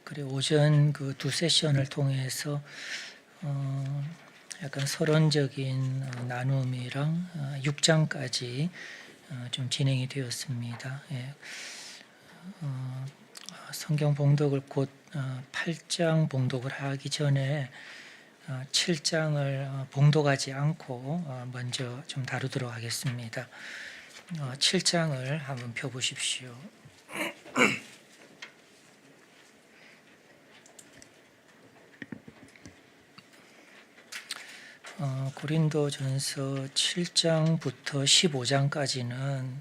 그래 오전 그 두 세션을 통해서 약간 서론적인 나눔이랑 6장까지 좀 진행이 되었습니다. 예. 성경 봉독을 곧 8장 봉독을 하기 전에 7장을 봉독하지 않고 먼저 좀 다루도록 하겠습니다. 7장을 한번 펴보십시오. 고린도전서 7장부터 15장까지는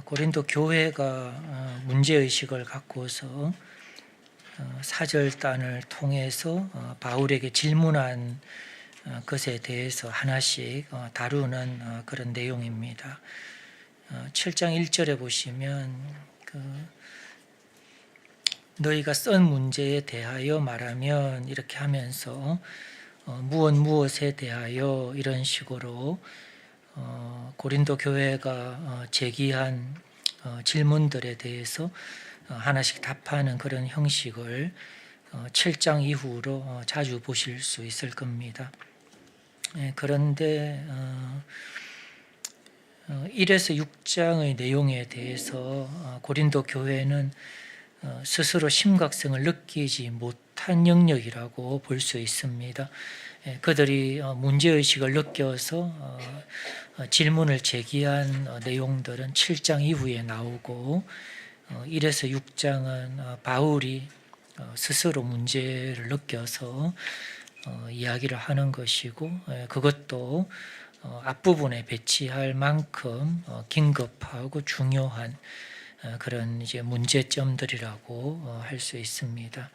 고린도 교회가 문제의식을 갖고서 사절단을 통해서 바울에게 질문한 것에 대해서 하나씩 다루는 그런 내용입니다. 7장 1절에 보시면 너희가 쓴 문제에 대하여 말하면 이렇게 하면서 무엇에 대하여 이런 식으로 고린도 교회가 제기한 질문들에 대해서 하나씩 답하는 그런 형식을 7장 이후로 자주 보실 수 있을 겁니다. 그런데 1에서 6장의 내용에 대해서 고린도 교회는 스스로 심각성을 느끼지 못한 영역이라고 볼 수 있습니다. 그들이 문제의식을 느껴서 질문을 제기한 내용들은 7장 이후에 나오고 1에서 6장은 바울이 스스로 문제를 느껴서 이야기를 하는 것이고 그것도 앞부분에 배치할 만큼 긴급하고 중요한 그런 이제 문제점들이라고 할 수 있습니다.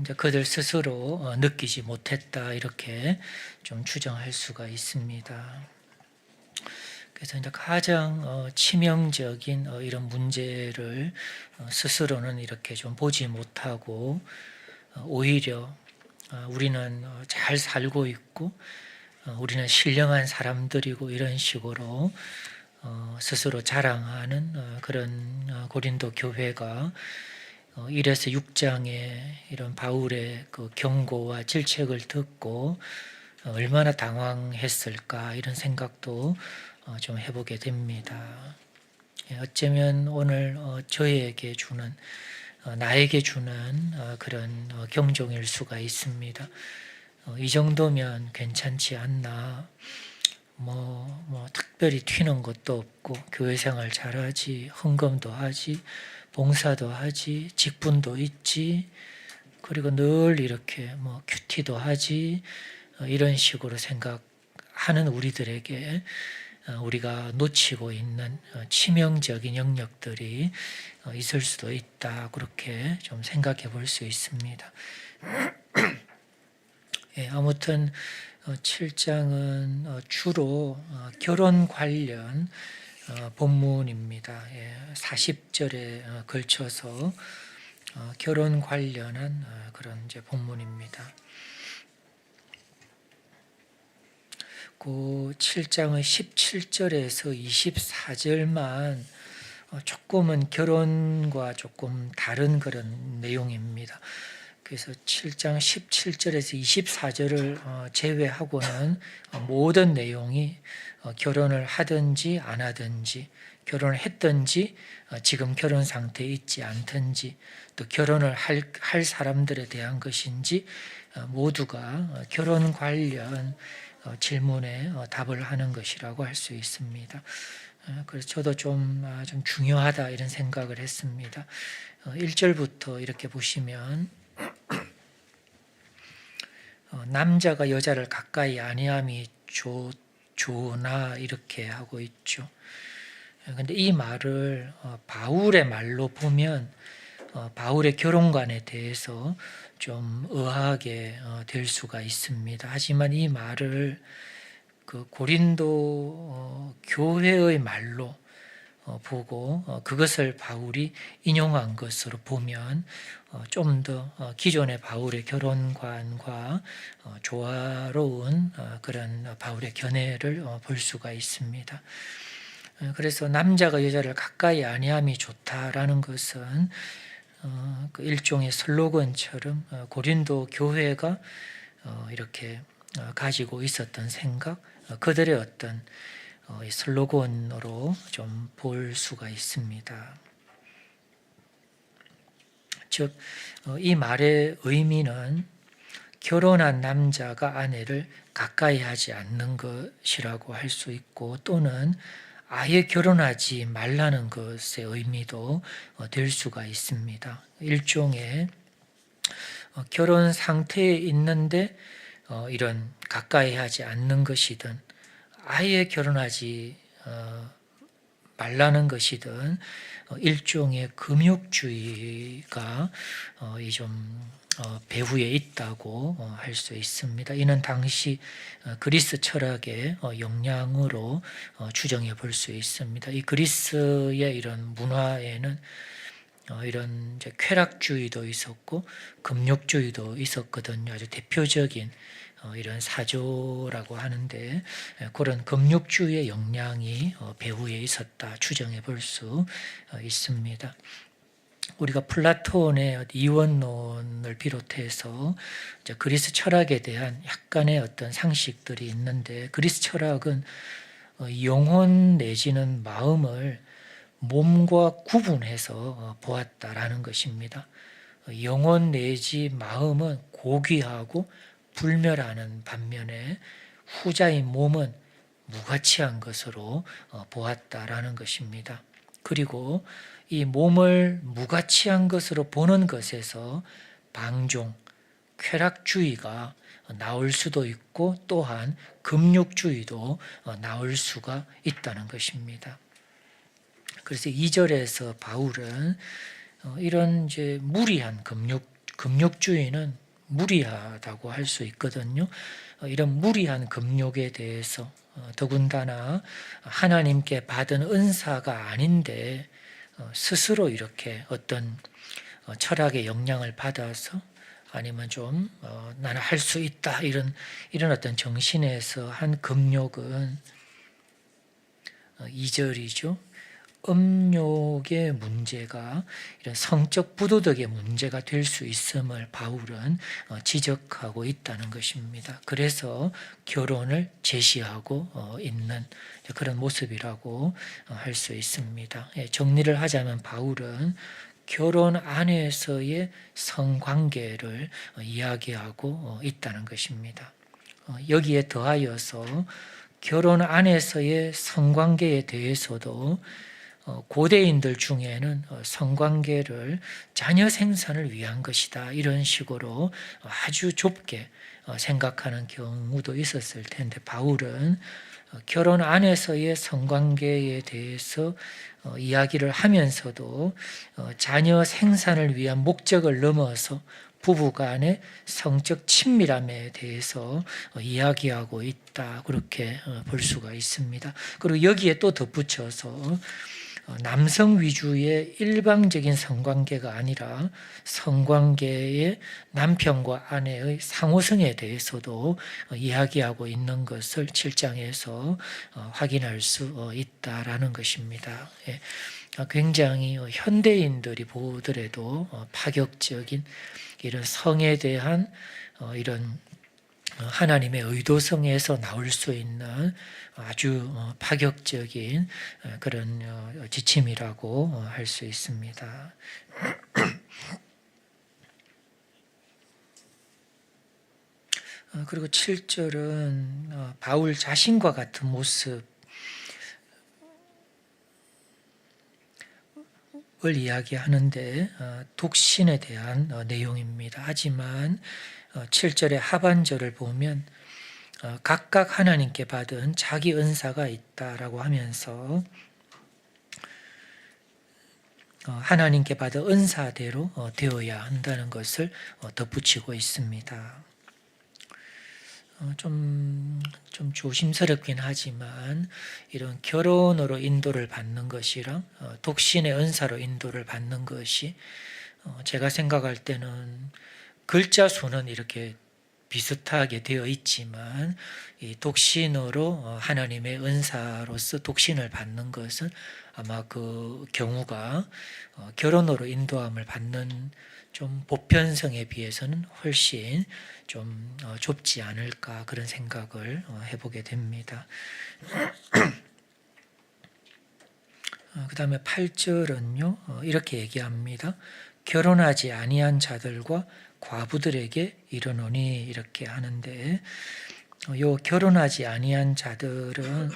이제 그들 스스로 느끼지 못했다 이렇게 좀 추정할 수가 있습니다. 그래서 이제 가장 치명적인 이런 문제를 스스로는 이렇게 좀 보지 못하고 오히려 우리는 잘 살고 있고 우리는 신령한 사람들이고 이런 식으로 스스로 자랑하는 그런 고린도 교회가 1에서 6장의 이런 바울의 그 경고와 질책을 듣고 얼마나 당황했을까 이런 생각도 좀 해보게 됩니다. 어쩌면 오늘 저에게 주는 나에게 주는 그런 경종일 수가 있습니다. 이 정도면 괜찮지 않나? 뭐 특별히 튀는 것도 없고 교회 생활 잘하지, 헌금도 하지, 봉사도 하지, 직분도 있지, 그리고 늘 이렇게 뭐 큐티도 하지 이런 식으로 생각하는 우리들에게 우리가 놓치고 있는 치명적인 영역들이 있을 수도 있다 그렇게 좀 생각해 볼 수 있습니다. 아무튼 7장은 주로 결혼 관련 본문입니다. 40절에 걸쳐서 결혼 관련한 그런 이제 본문입니다. 그 7장의 17절에서 24절만 조금은 결혼과 조금 다른 그런 내용입니다. 그래서 7장 17절에서 24절을 제외하고는 모든 내용이 결혼을 하든지 안 하든지 결혼을 했든지 지금 결혼 상태에 있지 않든지 또 결혼을 할 사람들에 대한 것인지 모두가 결혼 관련 질문에 답을 하는 것이라고 할 수 있습니다. 그래서 저도 좀 중요하다 이런 생각을 했습니다. 1절부터 이렇게 보시면 남자가 여자를 가까이 아니함이 좋으나 이렇게 하고 있죠. 그런데 이 말을 바울의 말로 보면 바울의 결혼관에 대해서 좀 의아하게 될 수가 있습니다. 하지만 이 말을 그 고린도 교회의 말로 보고 그것을 바울이 인용한 것으로 보면 좀 더 기존의 바울의 결혼관과 조화로운 그런 바울의 견해를 볼 수가 있습니다. 그래서 남자가 여자를 가까이 아니함이 좋다라는 것은 그 일종의 슬로건처럼 고린도 교회가 이렇게 가지고 있었던 생각, 그들의 어떤 이 슬로건으로 좀 볼 수가 있습니다. 즉, 이 말의 의미는 결혼한 남자가 아내를 가까이 하지 않는 것이라고 할 수 있고, 또는 아예 결혼하지 말라는 것의 의미도 될 수가 있습니다. 일종의 결혼 상태에 있는데 이런 가까이 하지 않는 것이든, 아예 결혼하지 말라는 것이든, 일종의 금욕주의가 좀 배후에 있다고 할 수 있습니다. 이는 당시 그리스 철학의 영향으로 추정해 볼 수 있습니다. 이 그리스의 이런 문화에는 이런 이제 쾌락주의도 있었고 금욕주의도 있었거든요. 아주 대표적인 이런 사조라고 하는데, 그런 금욕주의의 영향이 배후에 있었다 추정해 볼 수 있습니다. 우리가 플라톤의 이원론을 비롯해서 이제 그리스 철학에 대한 약간의 어떤 상식들이 있는데, 그리스 철학은 영혼 내지는 마음을 몸과 구분해서 보았다라는 것입니다. 영혼 내지 마음은 고귀하고 불멸하는 반면에 후자인 몸은 무가치한 것으로 보았다라는 것입니다. 그리고 이 몸을 무가치한 것으로 보는 것에서 방종, 쾌락주의가 나올 수도 있고, 또한 금욕주의도 나올 수가 있다는 것입니다. 그래서 2절에서 바울은 이런 이제 무리한 금욕주의는 무리하다고 할 수 있거든요. 이런 무리한 금욕에 대해서 더군다나 하나님께 받은 은사가 아닌데 스스로 이렇게 어떤 철학의 영향을 받아서, 아니면 좀 나는 할 수 있다 이런 어떤 정신에서 한 금욕은 2절이죠. 음욕의 문제가 이런 성적 부도덕의 문제가 될 수 있음을 바울은 지적하고 있다는 것입니다. 그래서 결혼을 제시하고 있는 그런 모습이라고 할 수 있습니다. 정리를 하자면 바울은 결혼 안에서의 성관계를 이야기하고 있다는 것입니다. 여기에 더하여서 결혼 안에서의 성관계에 대해서도 고대인들 중에는 성관계를 자녀 생산을 위한 것이다 이런 식으로 아주 좁게 생각하는 경우도 있었을 텐데, 바울은 결혼 안에서의 성관계에 대해서 이야기를 하면서도 자녀 생산을 위한 목적을 넘어서 부부간의 성적 친밀함에 대해서 이야기하고 있다, 그렇게 볼 수가 있습니다. 그리고 여기에 또 덧붙여서 남성 위주의 일방적인 성관계가 아니라 성관계의 남편과 아내의 상호성에 대해서도 이야기하고 있는 것을 7장에서 확인할 수 있다라는 것입니다. 굉장히 현대인들이 보더라도 파격적인 이런 성에 대한 이런 하나님의 의도성에서 나올 수 있는 아주 파격적인 그런 지침이라고 할 수 있습니다. 그리고 7절은 바울 자신과 같은 모습을 이야기하는데 독신에 대한 내용입니다. 하지만 7절의 하반절을 보면 각각 하나님께 받은 자기 은사가 있다라고 하면서 하나님께 받은 은사대로 되어야 한다는 것을 덧붙이고 있습니다. 좀 조심스럽긴 하지만 이런 결혼으로 인도를 받는 것이랑 독신의 은사로 인도를 받는 것이 제가 생각할 때는 글자 수는 이렇게 비슷하게 되어 있지만 이 독신으로 하나님의 은사로서 독신을 받는 것은 아마 그 경우가 결혼으로 인도함을 받는 좀 보편성에 비해서는 훨씬 좀 좁지 않을까 그런 생각을 해보게 됩니다. 그 다음에 8절은요 이렇게 얘기합니다. 결혼하지 아니한 자들과 과부들에게 이르노니 이렇게 하는데 요 결혼하지 아니한 자들은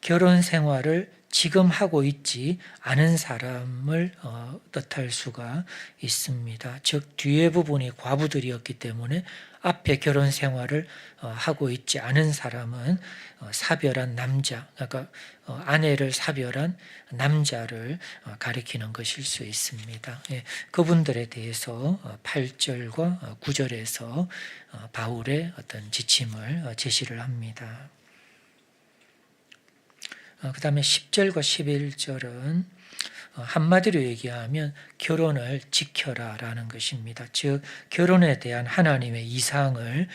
결혼 생활을 지금 하고 있지 않은 사람을 뜻할 수가 있습니다. 즉 뒤에 부분이 과부들이었기 때문에 앞에 결혼 생활을 하고 있지 않은 사람은 사별한 남자, 그러니까 아내를 사별한 남자를 가리키는 것일 수 있습니다. 예, 그분들에 대해서 8절과 9절에서 바울의 어떤 지침을 제시를 합니다. 그 다음에 10절과 11절은 한마디로 얘기하면 결혼을 지켜라 라는 것입니다. 즉 결혼에 대한 하나님의 이상을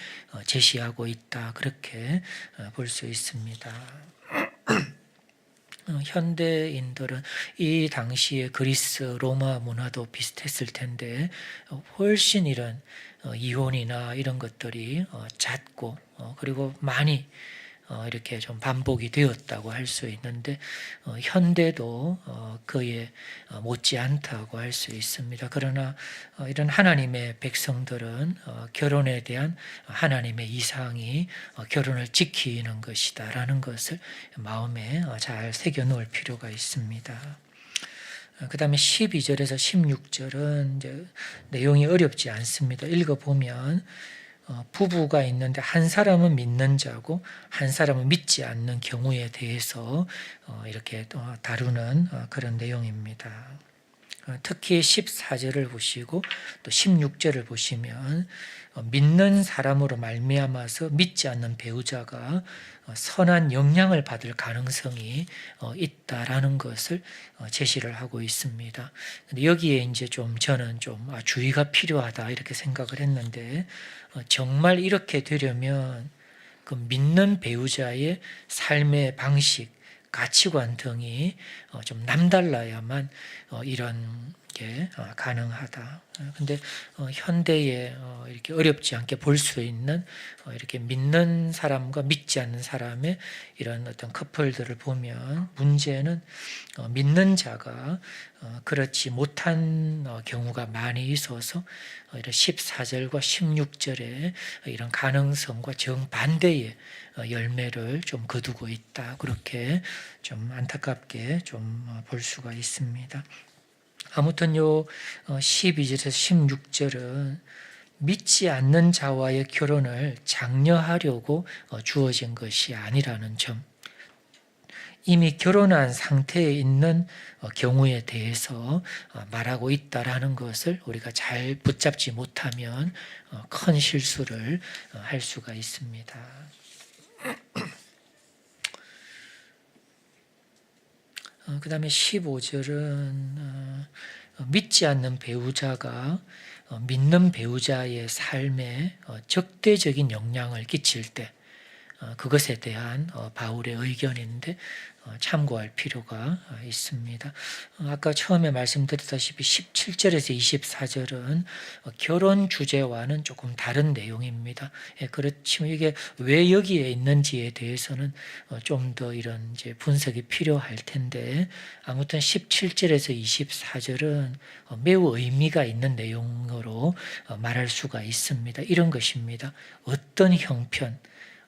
제시하고 있다 그렇게 볼 수 있습니다. 현대인들은 이 당시에 그리스 로마 문화도 비슷했을 텐데 훨씬 이런 이혼이나 이런 것들이 잦고 그리고 많이 이렇게 좀 반복이 되었다고 할 수 있는데 현대도 그에 못지않다고 할 수 있습니다. 그러나 이런 하나님의 백성들은 결혼에 대한 하나님의 이상이 결혼을 지키는 것이다라는 것을 마음에 잘 새겨놓을 필요가 있습니다. 그 다음에 12절에서 16절은 이제 내용이 어렵지 않습니다. 읽어보면 부부가 있는데 한 사람은 믿는 자고 한 사람은 믿지 않는 경우에 대해서 이렇게 다루는 그런 내용입니다. 특히 14절을 보시고 또 16절을 보시면 믿는 사람으로 말미암아서 믿지 않는 배우자가 선한 영향을 받을 가능성이 있다라는 것을 제시를 하고 있습니다. 근데 여기에 이제 좀 저는 좀 주의가 필요하다 이렇게 생각을 했는데 정말 이렇게 되려면 그 믿는 배우자의 삶의 방식, 가치관 등이 좀 남달라야만 이런 게 가능하다. 근데 현대에 이렇게 어렵지 않게 볼 수 있는 이렇게 믿는 사람과 믿지 않는 사람의 이런 어떤 커플들을 보면 문제는 믿는 자가 그렇지 못한 경우가 많이 있어서 이런 14절과 16절에 이런 가능성과 정반대의 열매를 좀 거두고 있다. 그렇게 좀 안타깝게 좀 볼 수가 있습니다. 아무튼 요 12절에서 16절은 믿지 않는 자와의 결혼을 장려하려고 주어진 것이 아니라는 점, 이미 결혼한 상태에 있는 경우에 대해서 말하고 있다라는 것을 우리가 잘 붙잡지 못하면 큰 실수를 할 수가 있습니다. 그 다음에 15절은 믿지 않는 배우자가 믿는 배우자의 삶에 적대적인 영향을 끼칠 때 그것에 대한 바울의 의견인데 참고할 필요가 있습니다. 아까 처음에 말씀드렸다시피 17절에서 24절은 결혼 주제와는 조금 다른 내용입니다. 그렇지만 이게 왜 여기에 있는지에 대해서는 좀 더 이런 이제 분석이 필요할 텐데 아무튼 17절에서 24절은 매우 의미가 있는 내용으로 말할 수가 있습니다. 이런 것입니다. 어떤 형편,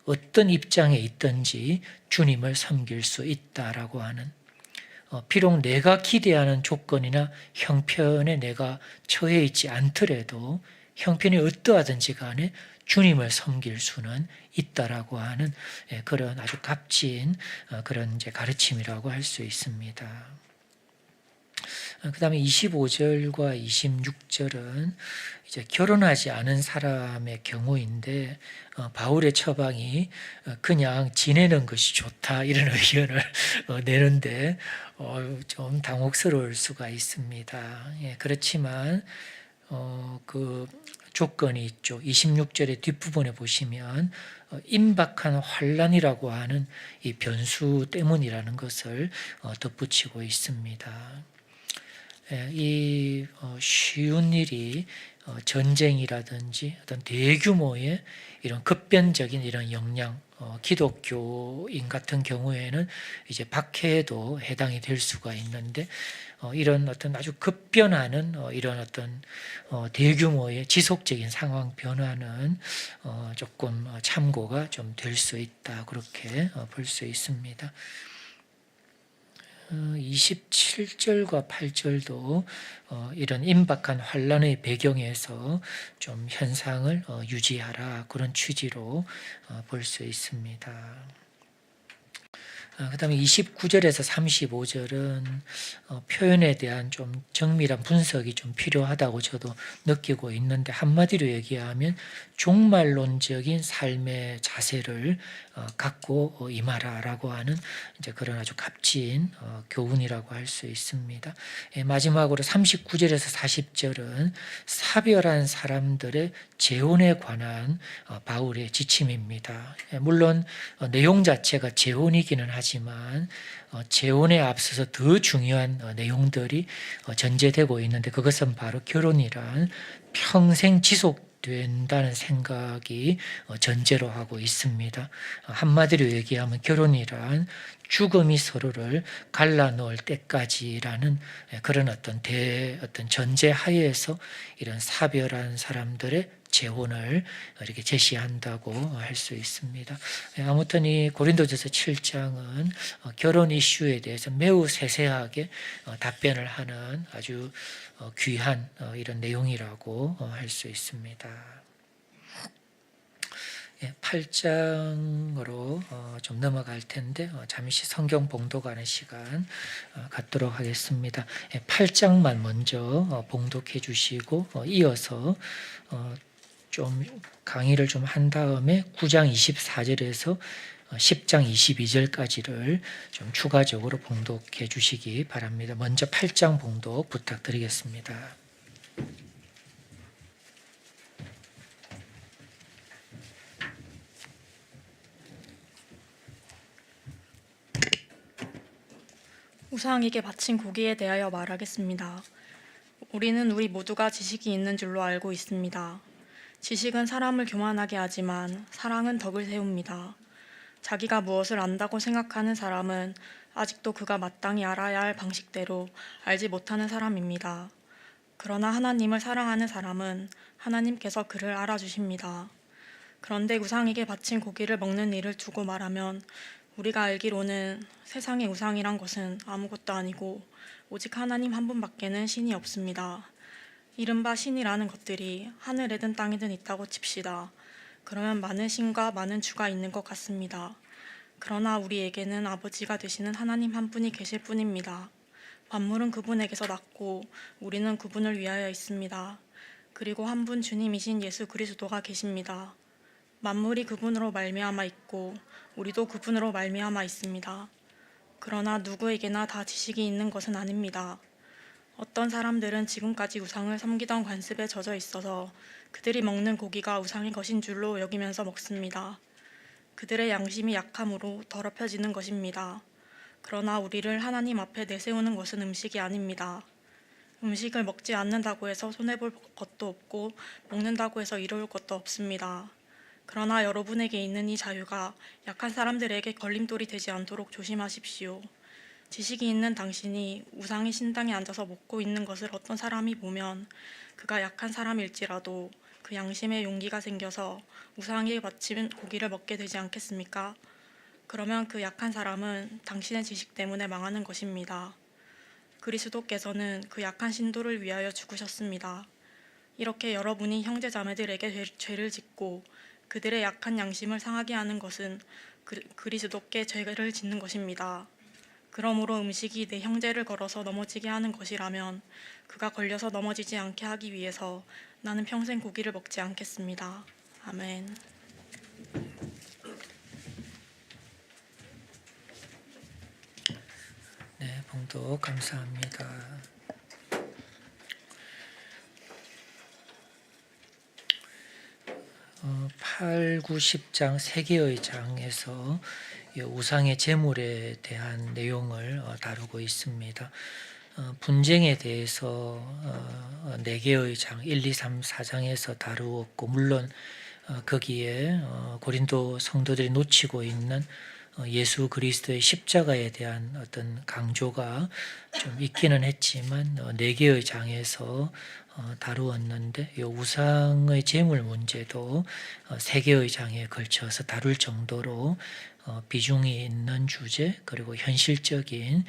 어떤 입장에 있든지 주님을 섬길 수 있다라고 하는, 비록 내가 기대하는 조건이나 형편에 내가 처해 있지 않더라도 형편이 어떠하든지 간에 주님을 섬길 수는 있다라고 하는 그런 아주 값진 그런 이제 가르침이라고 할 수 있습니다. 그 다음에 25절과 26절은 이제 결혼하지 않은 사람의 경우인데 바울의 처방이 그냥 지내는 것이 좋다 이런 의견을 내는데 좀 당혹스러울 수가 있습니다. 예, 그렇지만 그 조건이 있죠. 26절의 뒷부분에 보시면 임박한 환란이라고 하는 이 변수 때문이라는 것을 덧붙이고 있습니다. 이 쉬운 일이 전쟁이라든지 어떤 대규모의 이런 급변적인 이런 영향, 기독교인 같은 경우에는 이제 박해에도 해당이 될 수가 있는데 이런 어떤 아주 급변하는 이런 어떤 대규모의 지속적인 상황 변화는 조금 참고가 좀 될 수 있다, 그렇게 볼 수 있습니다. 27절과 8절도 이런 임박한 환란의 배경에서 좀 현상을 유지하라, 그런 취지로 볼 수 있습니다. 그 다음에 29절에서 35절은 표현에 대한 좀 정밀한 분석이 좀 필요하다고 저도 느끼고 있는데, 한마디로 얘기하면 종말론적인 삶의 자세를 갖고 임하라라고 하는 이제 그런 아주 값진 교훈이라고 할 수 있습니다. 마지막으로 39절에서 40절은 사별한 사람들의 재혼에 관한 바울의 지침입니다. 물론 내용 자체가 재혼이기는 하지만 재혼에 앞서서 더 중요한 내용들이 전제되고 있는데, 그것은 바로 결혼이란 평생 지속된다는 생각이 전제로 하고 있습니다. 한마디로 얘기하면 결혼이란 죽음이 서로를 갈라놓을 때까지라는 그런 어떤 전제 하에서 이런 사별한 사람들의 재혼을 이렇게 제시한다고 할 수 있습니다. 아무튼 이 고린도전서 7장은 결혼 이슈에 대해서 매우 세세하게 답변을 하는 아주 귀한 이런 내용이라고 할 수 있습니다. 8장으로 좀 넘어갈 텐데 잠시 성경 봉독하는 시간 갖도록 하겠습니다. 8장만 먼저 봉독해 주시고 이어서 좀 강의를 좀 한 다음에 9장 24절에서 10장 22절까지를 좀 추가적으로 봉독해 주시기 바랍니다. 먼저 8장 봉독 부탁드리겠습니다. 우상에게 바친 고기에 대하여 말하겠습니다. 우리는 우리 모두가 지식이 있는 줄로 알고 있습니다. 지식은 사람을 교만하게 하지만 사랑은 덕을 세웁니다. 자기가 무엇을 안다고 생각하는 사람은 아직도 그가 마땅히 알아야 할 방식대로 알지 못하는 사람입니다. 그러나 하나님을 사랑하는 사람은 하나님께서 그를 알아주십니다. 그런데 우상에게 바친 고기를 먹는 일을 두고 말하면, 우리가 알기로는 세상의 우상이란 것은 아무것도 아니고 오직 하나님 한 분밖에는 신이 없습니다. 이른바 신이라는 것들이 하늘에든 땅에든 있다고 칩시다. 그러면 많은 신과 많은 주가 있는 것 같습니다. 그러나 우리에게는 아버지가 되시는 하나님 한 분이 계실 뿐입니다. 만물은 그분에게서 났고 우리는 그분을 위하여 있습니다. 그리고 한 분 주님이신 예수 그리스도가 계십니다. 만물이 그분으로 말미암아 있고 우리도 그분으로 말미암아 있습니다. 그러나 누구에게나 다 지식이 있는 것은 아닙니다. 어떤 사람들은 지금까지 우상을 섬기던 관습에 젖어 있어서 그들이 먹는 고기가 우상의 것인 줄로 여기면서 먹습니다. 그들의 양심이 약함으로 더럽혀지는 것입니다. 그러나 우리를 하나님 앞에 내세우는 것은 음식이 아닙니다. 음식을 먹지 않는다고 해서 손해볼 것도 없고 먹는다고 해서 이로울 것도 없습니다. 그러나 여러분에게 있는 이 자유가 약한 사람들에게 걸림돌이 되지 않도록 조심하십시오. 지식이 있는 당신이 우상의 신당에 앉아서 먹고 있는 것을 어떤 사람이 보면 그가 약한 사람일지라도 그 양심에 용기가 생겨서 우상에게 바친 고기를 먹게 되지 않겠습니까? 그러면 그 약한 사람은 당신의 지식 때문에 망하는 것입니다. 그리스도께서는 그 약한 신도를 위하여 죽으셨습니다. 이렇게 여러분이 형제 자매들에게 죄를 짓고 그들의 약한 양심을 상하게 하는 것은 그리스도께 죄를 짓는 것입니다. 그러므로 음식이 내 형제를 걸어서 넘어지게 하는 것이라면 그가 걸려서 넘어지지 않게 하기 위해서 나는 평생 고기를 먹지 않겠습니다. 아멘. 네, 봉독 감사합니다. 8, 9, 10장 세 개의 장에서 이 우상의 제물에 대한 내용을 다루고 있습니다. 분쟁에 대해서 네 개의 장 1, 2, 3, 4장에서 다루었고, 물론 거기에 고린도 성도들이 놓치고 있는 예수 그리스도의 십자가에 대한 어떤 강조가 좀 있기는 했지만 네 개의 장에서 다루었는데, 이 우상의 제물 문제도 세 개의 장에 걸쳐서 다룰 정도로 비중이 있는 주제, 그리고 현실적인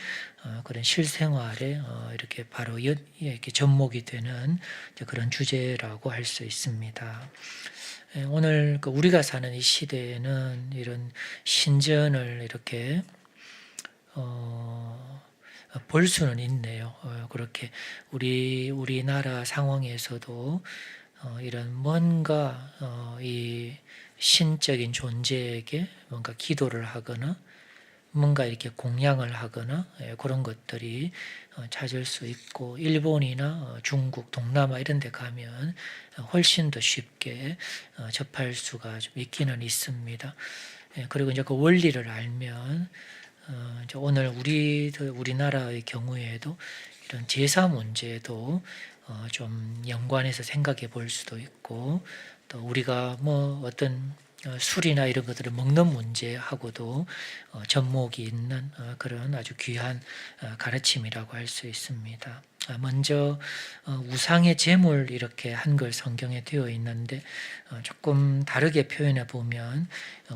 그런 실생활에 이렇게 바로 이렇게 접목이 되는 그런 주제라고 할 수 있습니다. 오늘 우리가 사는 이 시대에는 이런 신전을 이렇게 볼 수는 있네요. 그렇게 우리나라 상황에서도 이런 뭔가 이 신적인 존재에게 뭔가 기도를 하거나 뭔가 이렇게 공양을 하거나 그런 것들이 찾을 수 있고, 일본이나 중국, 동남아 이런 데 가면 훨씬 더 쉽게 접할 수가 좀 있기는 있습니다. 그리고 이제 그 원리를 알면 이제 오늘 우리나라의 경우에도 이런 제사 문제도 좀 연관해서 생각해 볼 수도 있고, 또 우리가 뭐 어떤 술이나 이런 것들을 먹는 문제하고도 접목이 있는 그런 아주 귀한 가르침이라고 할 수 있습니다. 먼저 우상의 제물 이렇게 한글 성경에 되어 있는데, 조금 다르게 표현해 보면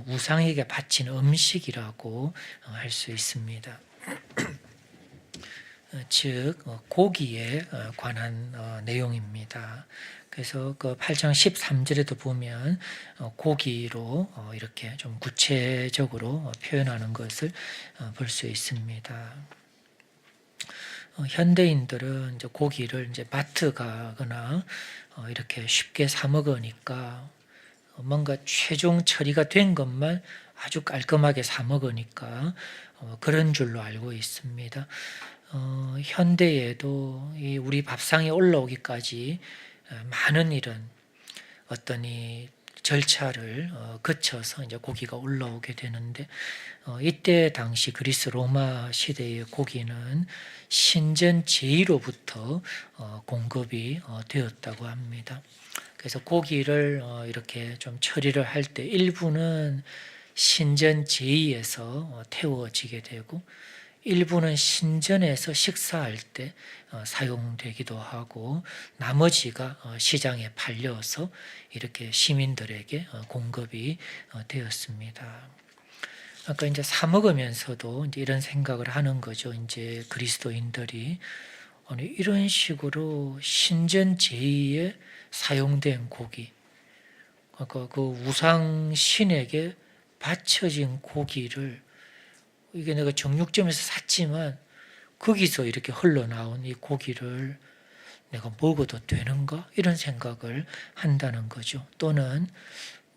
우상에게 바친 음식이라고 할 수 있습니다. 즉 고기에 관한 내용입니다. 그래서 그 8장 13절에도 보면 고기로 이렇게 좀 구체적으로 표현하는 것을 볼 수 있습니다. 현대인들은 이제 고기를 이제 마트 가거나 이렇게 쉽게 사 먹으니까, 뭔가 최종 처리가 된 것만 아주 깔끔하게 사 먹으니까 그런 줄로 알고 있습니다. 현대에도 이 우리 밥상에 올라오기까지 많은 이런 어떤 이 절차를 거쳐서 이제 고기가 올라오게 되는데, 이때 당시 그리스 로마 시대의 고기는 신전 제의로부터 공급이 되었다고 합니다. 그래서 고기를 이렇게 좀 처리를 할 때 일부는 신전 제의에서 태워지게 되고, 일부는 신전에서 식사할 때 사용되기도 하고, 나머지가 시장에 팔려서 이렇게 시민들에게 공급이 되었습니다. 아까 이제 사 먹으면서도 이제 이런 생각을 하는 거죠. 이제 그리스도인들이 아니 이런 식으로 신전 제의에 사용된 고기, 그러니까 그 우상 신에게 바쳐진 고기를, 이게 내가 정육점에서 샀지만 거기서 이렇게 흘러나온 이 고기를 내가 먹어도 되는가? 이런 생각을 한다는 거죠. 또는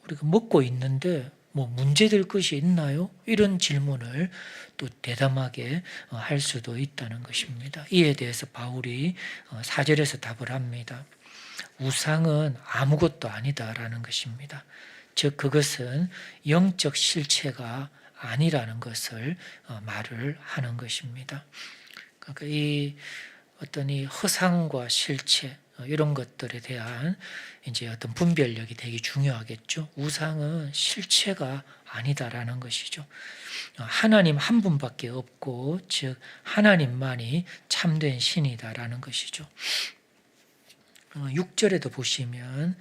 우리가 먹고 있는데 뭐 문제될 것이 있나요? 이런 질문을 또 대담하게 할 수도 있다는 것입니다. 이에 대해서 바울이 4절에서 답을 합니다. 우상은 아무것도 아니다라는 것입니다. 즉 그것은 영적 실체가 아니라는 것을 말을 하는 것입니다. 그러니까 이 어떤 이 허상과 실체 이런 것들에 대한 이제 어떤 분별력이 되게 중요하겠죠. 우상은 실체가 아니다라는 것이죠. 하나님 한 분밖에 없고, 즉 하나님만이 참된 신이다라는 것이죠. 6절에도 보시면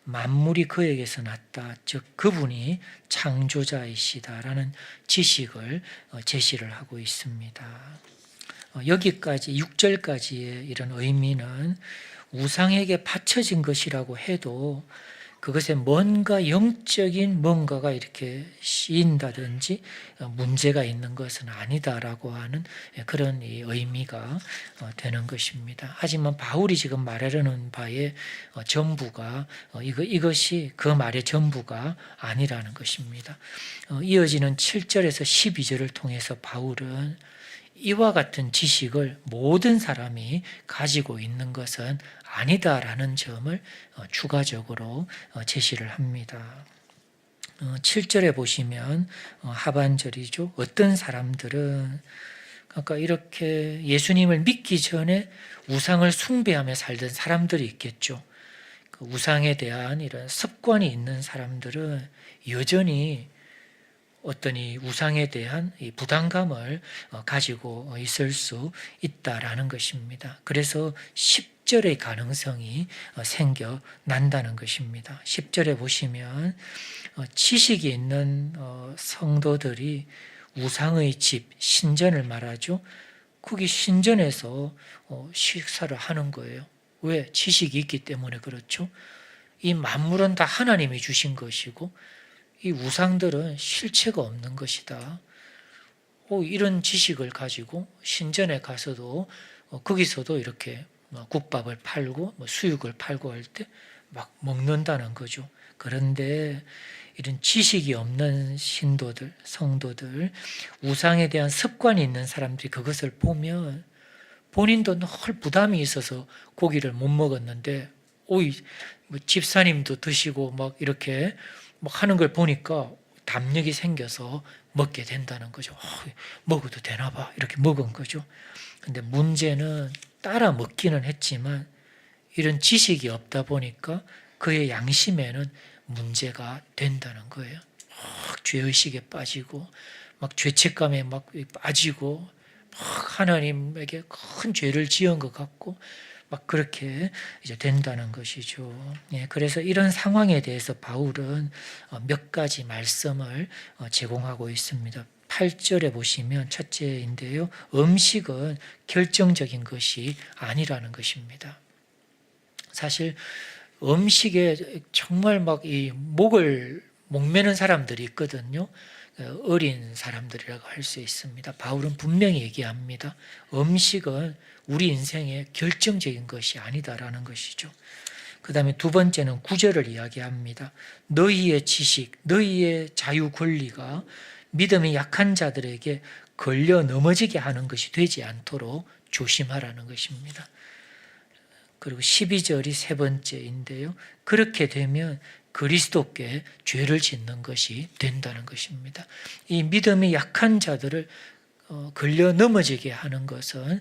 만물이 그에게서 났다, 즉 그분이 창조자이시다라는 지식을 제시를 하고 있습니다. 여기까지 6절까지의 이런 의미는 우상에게 바쳐진 것이라고 해도 그것에 뭔가 영적인 뭔가가 이렇게 씌인다든지 문제가 있는 것은 아니다라고 하는 그런 의미가 되는 것입니다. 하지만 바울이 지금 말하려는 바의 전부가 이것이 그 말의 전부가 아니라는 것입니다. 이어지는 7절에서 12절을 통해서 바울은 이와 같은 지식을 모든 사람이 가지고 있는 것은 아니다라는 점을 추가적으로 제시를 합니다. 7절에 보시면 하반절이죠. 어떤 사람들은 그러니까 이렇게 예수님을 믿기 전에 우상을 숭배하며 살던 사람들이 있겠죠. 그 우상에 대한 이런 습관이 있는 사람들은 여전히 어떤 이 우상에 대한 이 부담감을 가지고 있을 수 있다라는 것입니다. 그래서 10절의 가능성이 생겨난다는 것입니다. 10절에 보시면 지식이 있는 성도들이 우상의 집, 신전을 말하죠. 거기 신전에서 식사를 하는 거예요. 왜? 지식이 있기 때문에 그렇죠. 이 만물은 다 하나님이 주신 것이고 이 우상들은 실체가 없는 것이다. 이런 지식을 가지고 신전에 가서도 거기서도 이렇게 국밥을 팔고 수육을 팔고 할 때 막 먹는다는 거죠. 그런데 이런 지식이 없는 신도들, 성도들, 우상에 대한 습관이 있는 사람들이 그것을 보면 본인도 늘 부담이 있어서 고기를 못 먹었는데 집사님도 드시고 막 이렇게 하는 걸 보니까 담력이 생겨서 먹게 된다는 거죠. 먹어도 되나 봐 이렇게 먹은 거죠. 근데 문제는 따라 먹기는 했지만 이런 지식이 없다 보니까 그의 양심에는 문제가 된다는 거예요. 죄의식에 빠지고 막 죄책감에 막 빠지고 막 하나님에게 큰 죄를 지은 것 같고 막 그렇게 이제 된다는 것이죠. 그래서 이런 상황에 대해서 바울은 몇 가지 말씀을 제공하고 있습니다. 8절에 보시면 첫째인데요. 음식은 결정적인 것이 아니라는 것입니다. 사실 음식에 정말 막 이 목을 목매는 사람들이 있거든요. 어린 사람들이라고 할 수 있습니다. 바울은 분명히 얘기합니다. 음식은 우리 인생의 결정적인 것이 아니다라는 것이죠. 그 다음에 두 번째는 9절을 이야기합니다. 너희의 지식, 너희의 자유 권리가 믿음이 약한 자들에게 걸려 넘어지게 하는 것이 되지 않도록 조심하라는 것입니다. 그리고 12절이 세 번째인데요. 그렇게 되면 그리스도께 죄를 짓는 것이 된다는 것입니다. 이 믿음이 약한 자들을 걸려 넘어지게 하는 것은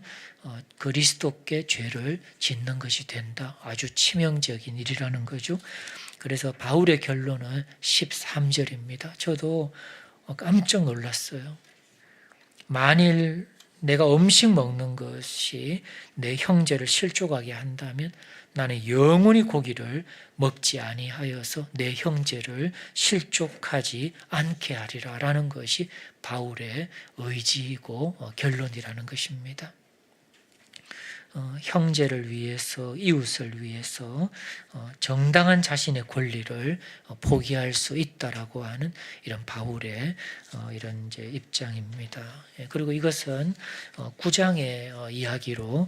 그리스도께 죄를 짓는 것이 된다. 아주 치명적인 일이라는 거죠. 그래서 바울의 결론은 13절입니다. 저도 깜짝 놀랐어요. 만일 내가 음식 먹는 것이 내 형제를 실족하게 한다면 나는 영원히 고기를 먹지 아니하여서 내 형제를 실족하지 않게 하리라 라는 것이 바울의 의지이고 결론이라는 것입니다. 형제를 위해서, 이웃을 위해서 정당한 자신의 권리를 포기할 수 있다라고 하는 이런 바울의 이런 이제 입장입니다. 그리고 이것은 9장의 이야기로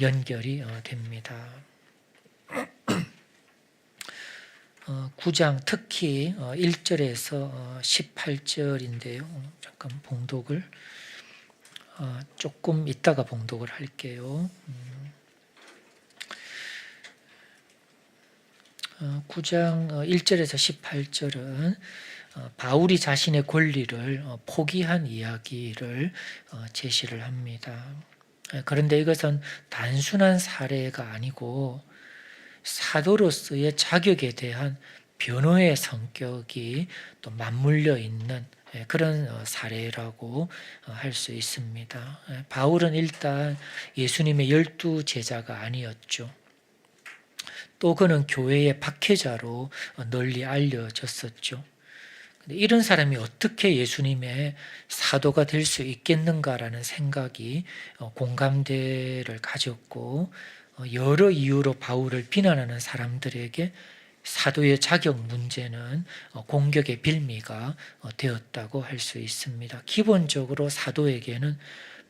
연결이 됩니다. 9장 특히 1절에서 18절인데요. 잠깐 봉독을 조금 이따가 봉독을 할게요. 9장 1절에서 18절은 바울이 자신의 권리를 포기한 이야기를 제시를 합니다. 그런데 이것은 단순한 사례가 아니고 사도로서의 자격에 대한 변호의 성격이 또 맞물려 있는 그런 사례라고 할 수 있습니다. 바울은 일단 예수님의 12 제자가 아니었죠. 또 그는 교회의 박해자로 널리 알려졌었죠. 이런 사람이 어떻게 예수님의 사도가 될 수 있겠는가라는 생각이 공감대를 가졌고 여러 이유로 바울을 비난하는 사람들에게 사도의 자격 문제는 공격의 빌미가 되었다고 할 수 있습니다. 기본적으로 사도에게는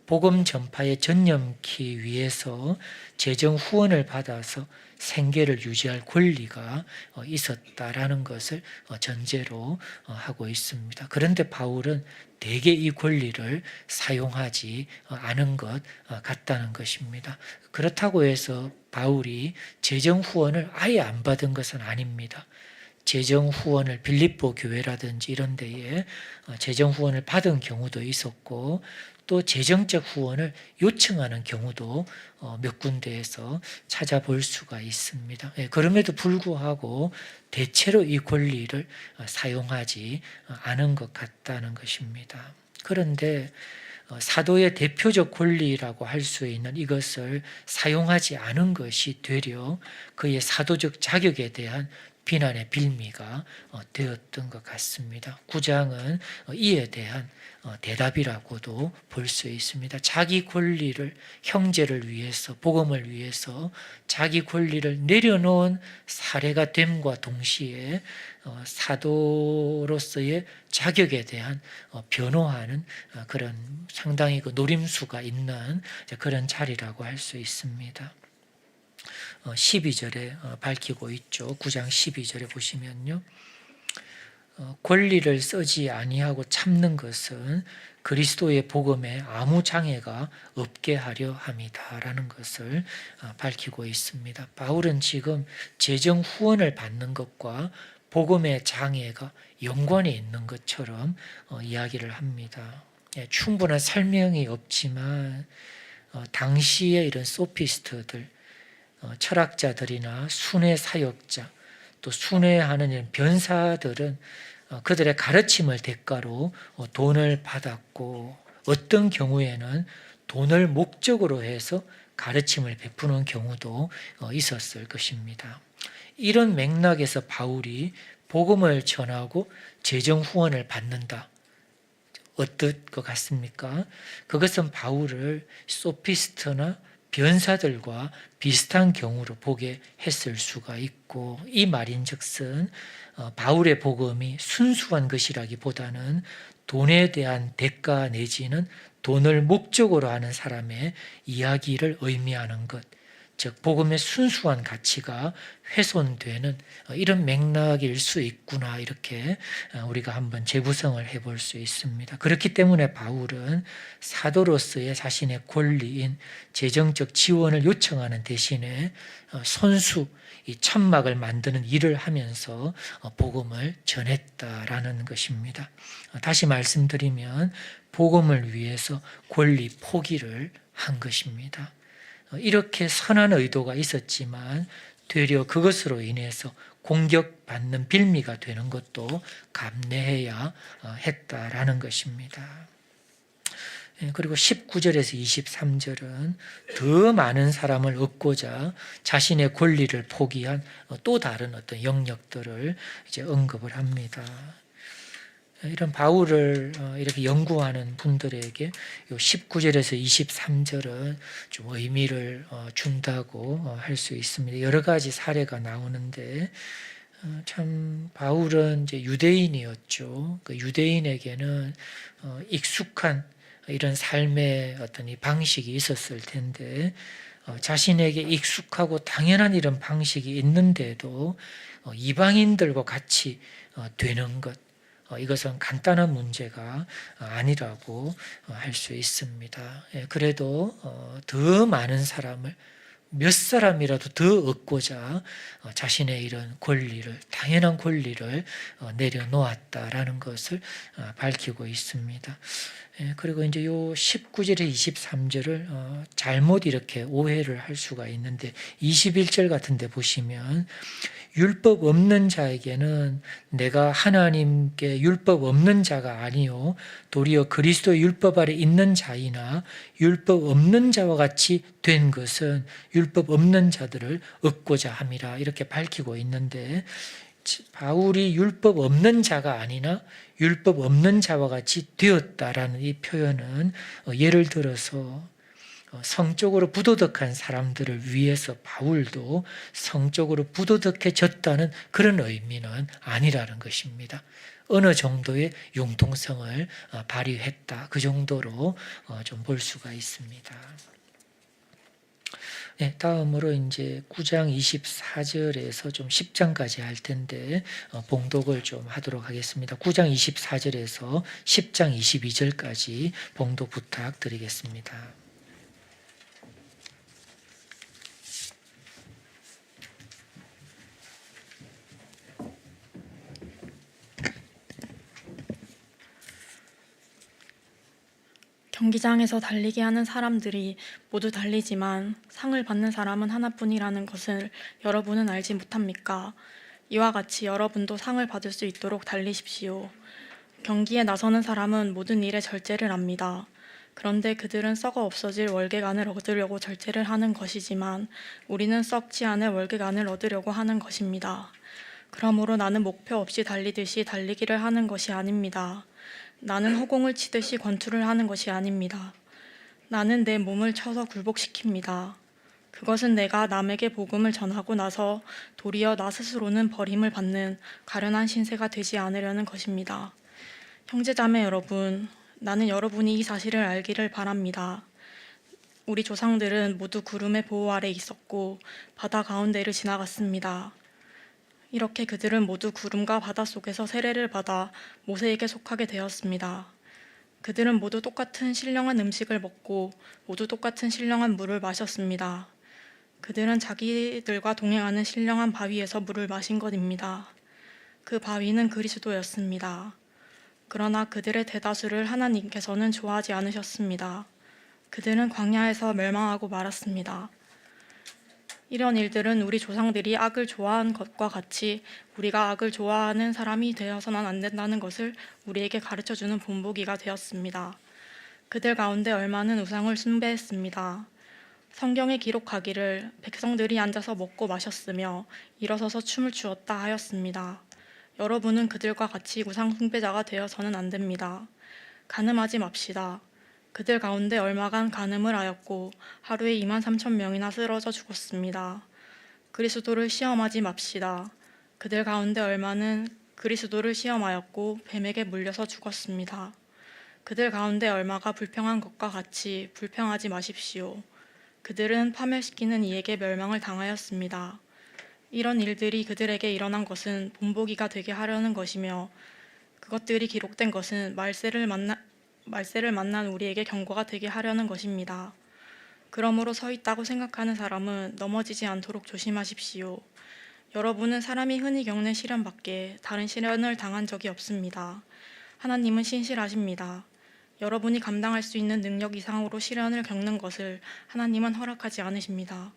복음 전파에 전념키 위해서 재정 후원을 받아서 생계를 유지할 권리가 있었다라는 것을 전제로 하고 있습니다. 그런데 바울은 대개 이 권리를 사용하지 않은 것 같다는 것입니다. 그렇다고 해서 바울이 재정 후원을 아예 안 받은 것은 아닙니다. 재정 후원을 빌립보 교회라든지 이런 데에 재정 후원을 받은 경우도 있었고 또 재정적 후원을 요청하는 경우도 몇 군데에서 찾아볼 수가 있습니다. 그럼에도 불구하고 대체로 이 권리를 사용하지 않은 것 같다는 것입니다. 그런데 사도의 대표적 권리라고 할 수 있는 이것을 사용하지 않은 것이 되려 그의 사도적 자격에 대한 비난의 빌미가 되었던 것 같습니다. 9장은 이에 대한 대답이라고도 볼 수 있습니다. 자기 권리를 형제를 위해서 복음을 위해서 자기 권리를 내려놓은 사례가 됨과 동시에 사도로서의 자격에 대한 변호하는 그런 상당히 그 노림수가 있는 그런 자리라고 할 수 있습니다. 12절에 밝히고 있죠. 9장 12절에 보시면요. 권리를 쓰지 아니하고 참는 것은 그리스도의 복음에 아무 장애가 없게 하려 함이다라는 것을 밝히고 있습니다. 바울은 지금 재정 후원을 받는 것과 복음의 장애가 연관이 있는 것처럼 이야기를 합니다. 충분한 설명이 없지만 당시의 이런 소피스트들, 철학자들이나 순회 사역자, 또 순회하는 이런 변사들은 그들의 가르침을 대가로 돈을 받았고 어떤 경우에는 돈을 목적으로 해서 가르침을 베푸는 경우도 있었을 것입니다. 이런 맥락에서 바울이 복음을 전하고 재정 후원을 받는다. 어떨 것 같습니까? 그것은 바울을 소피스트나 변사들과 비슷한 경우로 보게 했을 수가 있고 이 말인즉슨 바울의 복음이 순수한 것이라기보다는 돈에 대한 대가 내지는 돈을 목적으로 하는 사람의 이야기를 의미하는 것, 즉 복음의 순수한 가치가 훼손되는 이런 맥락일 수 있구나 이렇게 우리가 한번 재구성을 해볼 수 있습니다. 그렇기 때문에 바울은 사도로서의 자신의 권리인 재정적 지원을 요청하는 대신에 선수 이 천막을 만드는 일을 하면서 복음을 전했다라는 것입니다. 다시 말씀드리면 복음을 위해서 권리 포기를 한 것입니다. 이렇게 선한 의도가 있었지만 되려 그것으로 인해서 공격받는 빌미가 되는 것도 감내해야 했다라는 것입니다. 그리고 19절에서 23절은 더 많은 사람을 얻고자 자신의 권리를 포기한 또 다른 어떤 영역들을 이제 언급을 합니다. 이런 바울을 이렇게 연구하는 분들에게 요 19절에서 23절은 좀 의미를 준다고 할 수 있습니다. 여러 가지 사례가 나오는데 참 바울은 이제 유대인이었죠. 그 유대인에게는 익숙한 이런 삶의 어떤 이 방식이 있었을 텐데 자신에게 익숙하고 당연한 이런 방식이 있는데도 이방인들과 같이 되는 것, 이것은 간단한 문제가 아니라고 할 수 있습니다. 그래도 더 많은 사람을 몇 사람이라도 더 얻고자 자신의 이런 권리를, 당연한 권리를 내려놓았다라는 것을 밝히고 있습니다. 그리고 이제 요 19절에 23절을 잘못 이렇게 오해를 할 수가 있는데 21절 같은 데 보시면 율법 없는 자에게는 내가 하나님께 율법 없는 자가 아니요 도리어 그리스도의 율법 아래 있는 자이나 율법 없는 자와 같이 된 것은 율법 없는 자들을 얻고자 함이라 이렇게 밝히고 있는데 바울이 율법 없는 자가 아니나 율법 없는 자와 같이 되었다라는 이 표현은 예를 들어서 성적으로 부도덕한 사람들을 위해서 바울도 성적으로 부도덕해졌다는 그런 의미는 아니라는 것입니다. 어느 정도의 융통성을 발휘했다. 그 정도로 좀 볼 수가 있습니다. 네, 다음으로 이제 9장 24절에서 좀 10장까지 할 텐데 봉독을 좀 하도록 하겠습니다. 9장 24절에서 10장 22절까지 봉독 부탁드리겠습니다. 경기장에서 달리기 하는 사람들이 모두 달리지만 상을 받는 사람은 하나뿐이라는 것을 여러분은 알지 못합니까? 이와 같이 여러분도 상을 받을 수 있도록 달리십시오. 경기에 나서는 사람은 모든 일에 절제를 합니다. 그런데 그들은 썩어 없어질 월계관을 얻으려고 절제를 하는 것이지만 우리는 썩지 않을 월계관을 얻으려고 하는 것입니다. 그러므로 나는 목표 없이 달리듯이 달리기를 하는 것이 아닙니다. 나는 허공을 치듯이 권투를 하는 것이 아닙니다. 나는 내 몸을 쳐서 굴복시킵니다. 그것은 내가 남에게 복음을 전하고 나서 도리어 나 스스로는 버림을 받는 가련한 신세가 되지 않으려는 것입니다. 형제자매 여러분, 나는 여러분이 이 사실을 알기를 바랍니다. 우리 조상들은 모두 구름의 보호 아래 있었고 바다 가운데를 지나갔습니다. 이렇게 그들은 모두 구름과 바다 속에서 세례를 받아 모세에게 속하게 되었습니다. 그들은 모두 똑같은 신령한 음식을 먹고 모두 똑같은 신령한 물을 마셨습니다. 그들은 자기들과 동행하는 신령한 바위에서 물을 마신 것입니다. 그 바위는 그리스도였습니다. 그러나 그들의 대다수를 하나님께서는 좋아하지 않으셨습니다. 그들은 광야에서 멸망하고 말았습니다. 이런 일들은 우리 조상들이 악을 좋아한 것과 같이 우리가 악을 좋아하는 사람이 되어서는 안 된다는 것을 우리에게 가르쳐주는 본보기가 되었습니다. 그들 가운데 얼마는 우상을 숭배했습니다. 성경에 기록하기를 백성들이 앉아서 먹고 마셨으며 일어서서 춤을 추었다 하였습니다. 여러분은 그들과 같이 우상 숭배자가 되어서는 안 됩니다. 간음하지 맙시다. 그들 가운데 얼마간 간음을 하였고 하루에 23,000명이나 쓰러져 죽었습니다. 그리스도를 시험하지 맙시다. 그들 가운데 얼마는 그리스도를 시험하였고 뱀에게 물려서 죽었습니다. 그들 가운데 얼마가 불평한 것과 같이 불평하지 마십시오. 그들은 파멸시키는 이에게 멸망을 당하였습니다. 이런 일들이 그들에게 일어난 것은 본보기가 되게 하려는 것이며 그것들이 기록된 것은 말세를 만난 우리에게 경고가 되게 하려는 것입니다. 그러므로 서 있다고 생각하는 사람은 넘어지지 않도록 조심하십시오. 여러분은 사람이 흔히 겪는 시련 밖에 다른 시련을 당한 적이 없습니다. 하나님은 신실하십니다. 여러분이 감당할 수 있는 능력 이상으로 시련을 겪는 것을 하나님은 허락하지 않으십니다.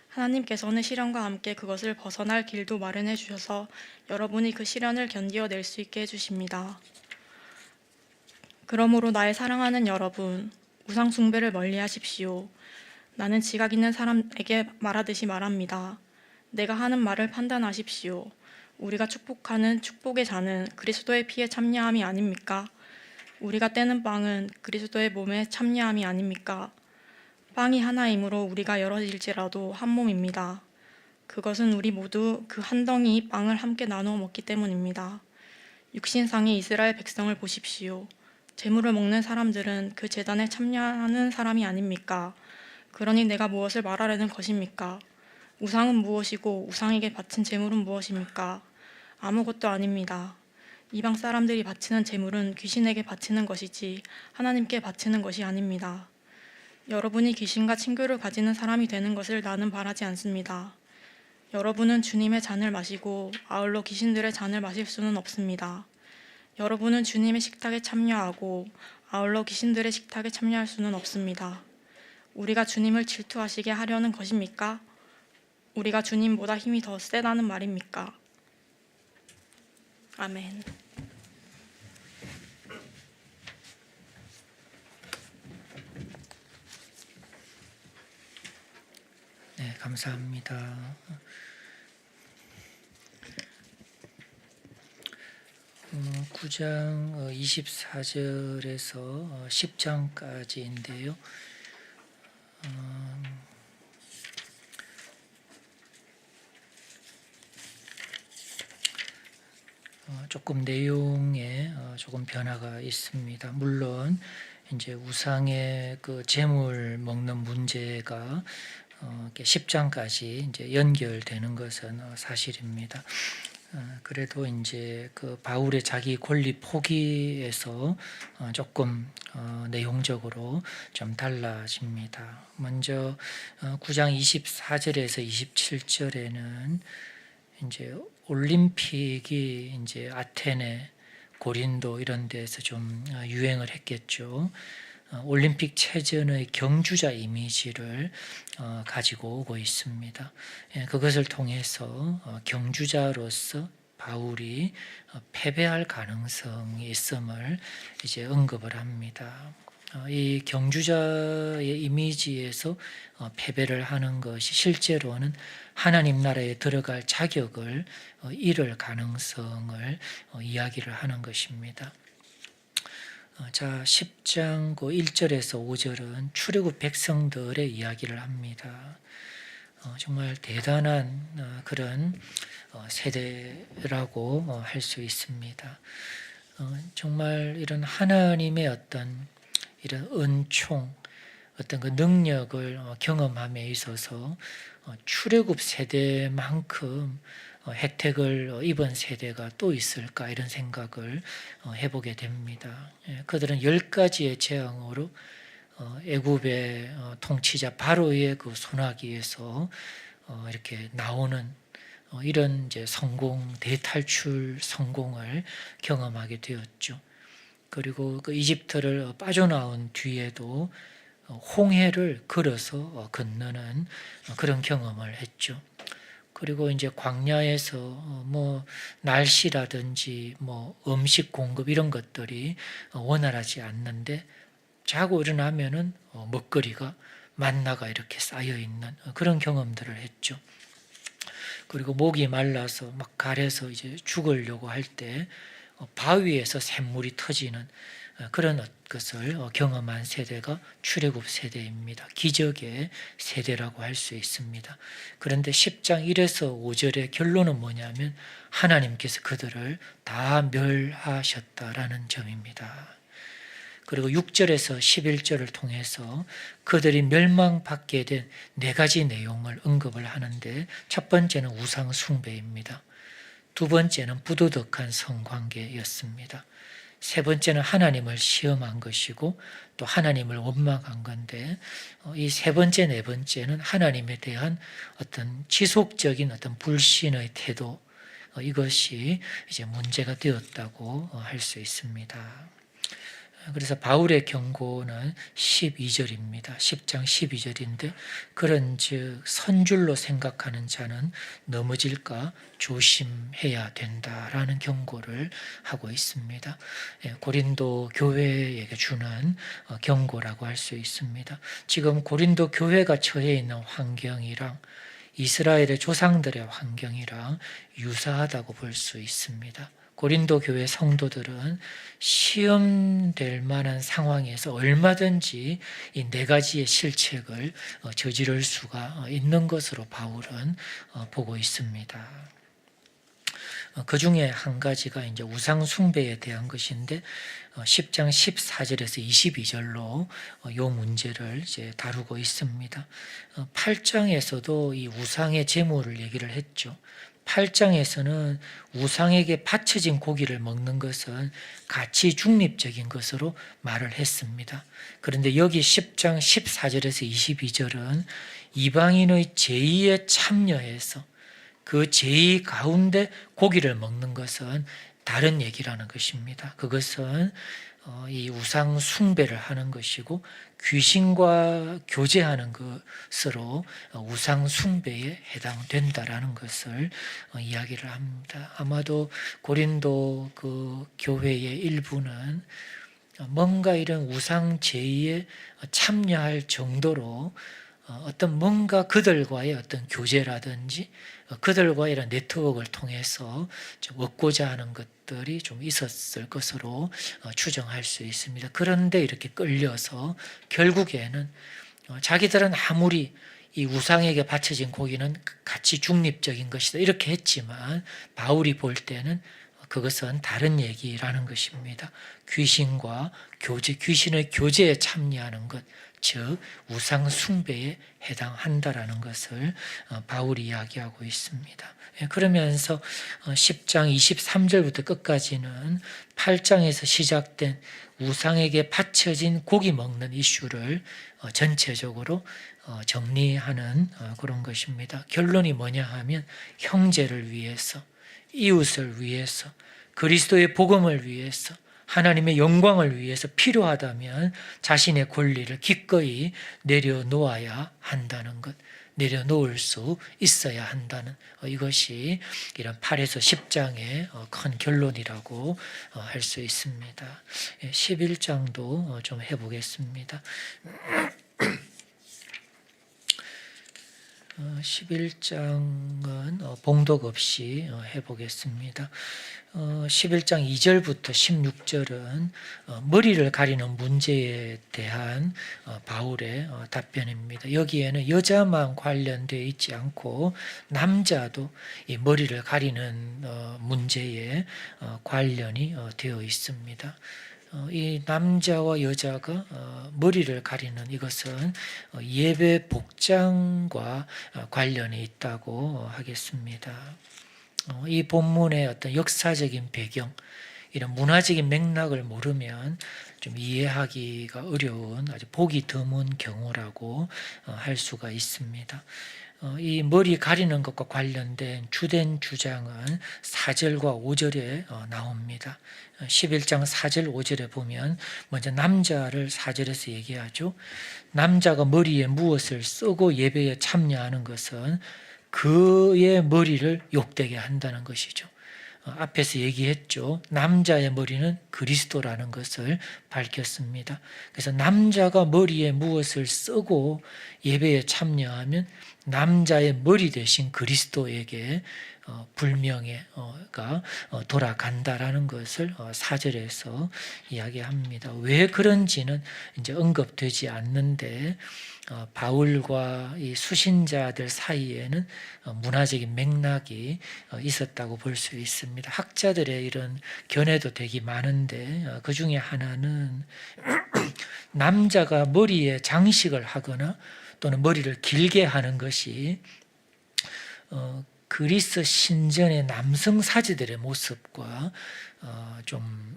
하나님께서는 시련과 함께 그것을 벗어날 길도 마련해 주셔서 여러분이 그 시련을 견디어낼 수 있게 해주십니다. 그러므로 나의 사랑하는 여러분, 우상 숭배를 멀리하십시오. 나는 지각 있는 사람에게 말하듯이 말합니다. 내가 하는 말을 판단하십시오. 우리가 축복하는 축복의 잔은 그리스도의 피에 참여함이 아닙니까? 우리가 떼는 빵은 그리스도의 몸에 참여함이 아닙니까? 빵이 하나이므로 우리가 여럿일지라도 한 몸입니다. 그것은 우리 모두 그 한 덩이 빵을 함께 나누어 먹기 때문입니다. 육신상의 이스라엘 백성을 보십시오. 제물을 먹는 사람들은 그 제단에 참여하는 사람이 아닙니까? 그러니 내가 무엇을 말하려는 것입니까? 우상은 무엇이고 우상에게 바친 제물은 무엇입니까? 아무것도 아닙니다. 이방 사람들이 바치는 제물은 귀신에게 바치는 것이지 하나님께 바치는 것이 아닙니다. 여러분이 귀신과 친교를 가지는 사람이 되는 것을 나는 바라지 않습니다. 여러분은 주님의 잔을 마시고 아울러 귀신들의 잔을 마실 수는 없습니다. 여러분은 주님의 식탁에 참여하고 아울러 귀신들의 식탁에 참여할 수는 없습니다. 우리가 주님을 질투하시게 하려는 것입니까? 우리가 주님보다 힘이 더 세다는 말입니까? 아멘. 네, 감사합니다. 9장 24절에서 10장까지인데요. 조금 내용에 조금 변화가 있습니다. 물론 이제 우상의 그 제물 먹는 문제가 10장까지 이제 연결되는 것은 사실입니다. 그래도 이제 그 바울의 자기 권리 포기에서 조금 내용적으로 좀 달라집니다. 먼저 9장 24절에서 27절에는 이제 올림픽이 이제 아테네, 고린도 이런 데서 좀 유행을 했겠죠. 올림픽 체전의 경주자 이미지를 가지고 오고 있습니다. 그것을 통해서 경주자로서 바울이 패배할 가능성이 있음을 이제 언급을 합니다. 이 경주자의 이미지에서 패배를 하는 것이 실제로는 하나님 나라에 들어갈 자격을 잃을 가능성을 이야기를 하는 것입니다. 자, 10장 1절에서 5절은 출애굽 백성들의 이야기를 합니다. 정말 대단한 그런 세대라고 할 수 있습니다. 정말 이런 하나님의 어떤 이런 은총, 어떤 그 능력을 경험함에 있어서 출애굽 세대만큼 혜택을 입은 세대가 또 있을까 이런 생각을 해보게 됩니다. 그들은 10가지의 재앙으로 애굽의 통치자 바로의 그 손아귀에서 이렇게 나오는 이런 이제 성공, 대탈출 성공을 경험하게 되었죠. 그리고 그 이집트를 빠져나온 뒤에도 홍해를 걸어서 건너는 그런 경험을 했죠. 그리고 이제 광야에서 뭐 날씨라든지 뭐 음식 공급 이런 것들이 원활하지 않는데 자고 일어나면은 먹거리가 만나가 이렇게 쌓여 있는 그런 경험들을 했죠. 그리고 목이 말라서 막 가래서 이제 죽으려고 할 때 바위에서 샘물이 터지는 그런 것을 경험한 세대가 출애굽 세대입니다. 기적의 세대라고 할 수 있습니다. 그런데 10장 1에서 5절의 결론은 뭐냐면 하나님께서 그들을 다 멸하셨다라는 점입니다. 그리고 6절에서 11절을 통해서 그들이 멸망받게 된 4가지 내용을 언급을 하는데 첫 번째는 우상 숭배입니다. 두 번째는 부도덕한 성관계였습니다. 세 번째는 하나님을 시험한 것이고 또 하나님을 원망한 건데 이 세 번째, 네 번째는 하나님에 대한 어떤 지속적인 어떤 불신의 태도 이것이 이제 문제가 되었다고 할 수 있습니다. 그래서 바울의 경고는 12절입니다. 10장 12절인데 그런즉 선줄로 생각하는 자는 넘어질까 조심해야 된다라는 경고를 하고 있습니다. 고린도 교회에게 주는 경고라고 할 수 있습니다. 지금 고린도 교회가 처해 있는 환경이랑 이스라엘의 조상들의 환경이랑 유사하다고 볼 수 있습니다. 고린도 교회 성도들은 시험될 만한 상황에서 얼마든지 이 4가지의 실책을 저지를 수가 있는 것으로 바울은 보고 있습니다. 그 중에 한 가지가 이제 우상 숭배에 대한 것인데 10장 14절에서 22절로 이 문제를 이제 다루고 있습니다. 8장에서도 이 우상의 제물을 얘기를 했죠. 8장에서는 우상에게 바쳐진 고기를 먹는 것은 가치 중립적인 것으로 말을 했습니다. 그런데 여기 10장 14절에서 22절은 이방인의 제의에 참여해서 그 제의 가운데 고기를 먹는 것은 다른 얘기라는 것입니다. 그것은 이 우상 숭배를 하는 것이고 귀신과 교제하는 것으로 우상 숭배에 해당된다라는 것을 이야기를 합니다. 아마도 고린도 그 교회의 일부는 뭔가 이런 우상 제의에 참여할 정도로 어떤 뭔가 그들과의 어떤 교제라든지 그들과의 이런 네트워크를 통해서 좀 얻고자 하는 것들이 좀 있었을 것으로 추정할 수 있습니다. 그런데 이렇게 끌려서 결국에는 자기들은 아무리 이 우상에게 바쳐진 고기는 가치 중립적인 것이다 이렇게 했지만 바울이 볼 때는 그것은 다른 얘기라는 것입니다. 귀신과 귀신의 교제에 참여하는 것, 즉 우상 숭배에 해당한다라는 것을 바울이 이야기하고 있습니다. 그러면서 10장 23절부터 끝까지는 8장에서 시작된 우상에게 바쳐진 고기 먹는 이슈를 전체적으로 정리하는 그런 것입니다. 결론이 뭐냐 하면 형제를 위해서, 이웃을 위해서, 그리스도의 복음을 위해서, 하나님의 영광을 위해서 필요하다면 자신의 권리를 기꺼이 내려놓아야 한다는 것, 내려놓을 수 있어야 한다는 이것이 이런 8에서 10장의 큰 결론이라고 할 수 있습니다. 11장도 좀 해보겠습니다. 11장은 봉독 없이 해보겠습니다. 11장 2절부터 16절은 머리를 가리는 문제에 대한 바울의 답변입니다. 여기에는 여자만 관련되어 있지 않고 남자도 이 머리를 가리는 문제에 관련이 되어 있습니다. 이 남자와 여자가 머리를 가리는 이것은 예배 복장과 관련이 있다고 하겠습니다. 이 본문의 어떤 역사적인 배경, 이런 문화적인 맥락을 모르면 좀 이해하기가 어려운 아주 보기 드문 경우라고 할 수가 있습니다. 이 머리 가리는 것과 관련된 주된 주장은 4절과 5절에 나옵니다. 11장 4절 5절에 보면 먼저 남자를 4절에서 얘기하죠. 남자가 머리에 무엇을 쓰고 예배에 참여하는 것은 그의 머리를 욕되게 한다는 것이죠. 앞에서 얘기했죠. 남자의 머리는 그리스도라는 것을 밝혔습니다. 그래서 남자가 머리에 무엇을 쓰고 예배에 참여하면 남자의 머리 대신 그리스도에게 불명예가 돌아간다라는 것을 4절에서 이야기합니다. 왜 그런지는 이제 언급되지 않는데 바울과 이 수신자들 사이에는 문화적인 맥락이 있었다고 볼 수 있습니다. 학자들의 이런 견해도 되게 많은데 그 중에 하나는 남자가 머리에 장식을 하거나 또는 머리를 길게 하는 것이 그리스 신전의 남성 사제들의 모습과 좀